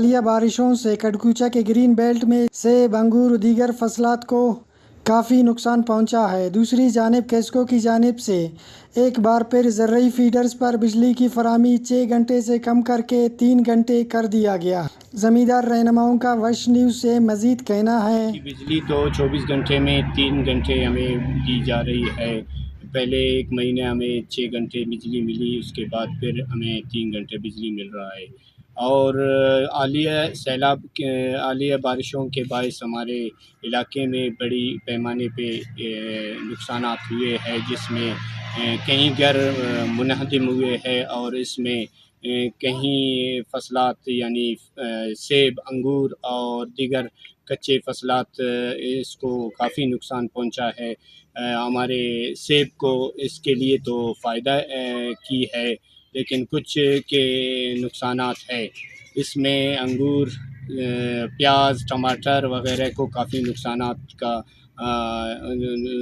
حالیہ بارشوں سے کڈکوچا کے گرین بیلٹ میں سیب، انگور و دیگر فصلات کو کافی نقصان پہنچا ہے۔ دوسری جانب کیسکو کی جانب سے ایک بار پھر زرعی فیڈرز پر بجلی کی فراہمی 6 گھنٹے سے کم کر کے 3 گھنٹے کر دیا گیا۔ زمیندار رہنماؤں کا وش نیوز سے مزید کہنا ہے کہ بجلی تو 24 گھنٹے میں 3 گھنٹے ہمیں دی جا رہی ہے۔ پہلے ایک مہینے ہمیں 6 گھنٹے بجلی ملی، اس کے بعد پھر ہمیں 3 گھنٹے بجلی مل رہا ہے۔ اور حالیہ بارشوں کے باعث ہمارے علاقے میں بڑی پیمانے پہ نقصانات ہوئے ہیں، جس میں کہیں گھر منہدم ہوئے ہیں اور اس میں کہیں فصلات یعنی سیب، انگور اور دیگر کچے فصلات اس کو کافی نقصان پہنچا ہے۔ ہمارے سیب کو اس کے لیے تو فائدہ کی ہے، لیکن کچھ کے نقصانات ہے۔ اس میں انگور، پیاز، ٹماٹر وغیرہ کو کافی نقصانات کا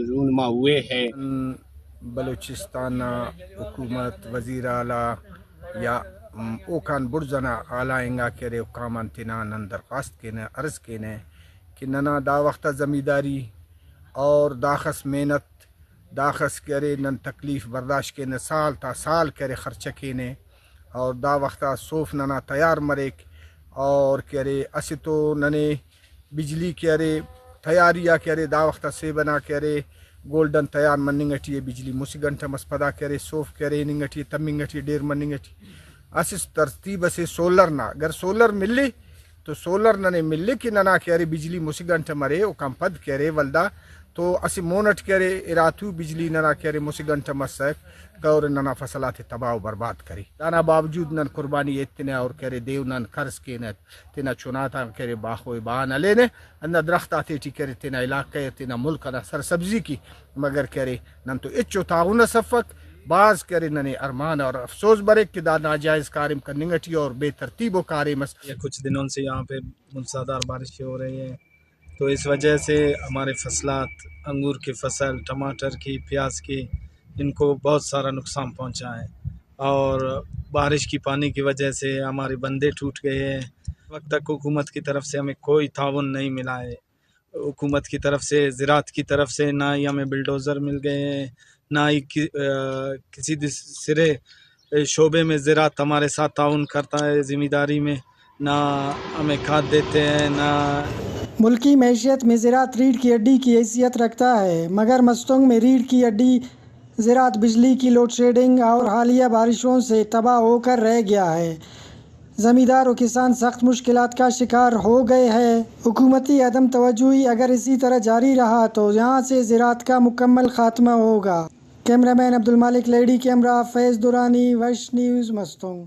رونما ہوئے ہیں۔ بلوچستان حکومت وزیر اعلیٰ یا اوکان برزنا اعلیٰ انگا کرے حکامان تینا نن درخواست کینے عرض کینے کہ ننا دا وقت زمینداری اور داخس محنت داخس کرے نن تکلیف برداشت کینے سال تا سال کرے خرچہ کینے اور دا وقت صوف ننا تیار مریک اور کرے اسی تو ننے بجلی کرے تیاریہ کرے دا وقت سے بنا کرے گولڈن تیار مننگٹی بجلی موسی گھنٹہ مسپدا کرے صوف کرے ننگٹی تمنگٹی ڈیر مننگٹی اسی ترتیب سے سولر نہ اگر سولر ملی تو سولر ننے ملی کہ ننا کرے بجلی موسی گھنٹہ مرے او کم پد کرے ولدا تو اسی مونٹ کرے اراتو بجلی ننا کرے موسی گھنٹہ مسک گور ننا فصلات تباہ و برباد کری دانا باوجود نن قربانی اتنے اور کرے دیو نن قرض کینے تینا چناتا کرے باخوی بہانہ لینے اندر درختاتی ٹی کرے تینا علاقے تینا ملک نا سرسبزی کی مگر کرے نن تو اچو تعاون صفق بعض کرے ننے ارمان اور افسوس برے کہ دا ناجائز کارم کرنگٹی اور بے ترتیب و کارم کچھ دنوں سے یہاں پہ موسلادھار بارشیں ہو رہی ہیں، تو اس وجہ سے ہمارے فصلات، انگور کی فصل، ٹماٹر کی، پیاز کی، ان کو بہت سارا نقصان پہنچا ہے۔ اور بارش کی پانی کی وجہ سے ہمارے بندے ٹوٹ گئے ہیں۔ وقت تک حکومت کی طرف سے ہمیں کوئی تعاون نہیں ملا ہے۔ حکومت کی طرف سے، زراعت کی طرف سے نہ ہی ہمیں بلڈوزر مل گئے ہیں، نہ ہی کسی سرے شعبے میں زراعت ہمارے ساتھ تعاون کرتا ہے، زمینداری میں نہ ہمیں کھاد دیتے ہیں نہ۔ ملکی معیشت میں زراعت ریڑھ کی ہڈی کی حیثیت رکھتا ہے، مگر مستونگ میں ریڑھ کی ہڈی زراعت بجلی کی لوڈ شیڈنگ اور حالیہ بارشوں سے تباہ ہو کر رہ گیا ہے۔ زمیندار و کسان سخت مشکلات کا شکار ہو گئے ہیں۔ حکومتی عدم توجہی اگر اسی طرح جاری رہا تو یہاں سے زراعت کا مکمل خاتمہ ہوگا۔ کیمرہ مین عبدالمالک لیڈی کیمرہ فیض درانی، وش نیوز، مستونگ۔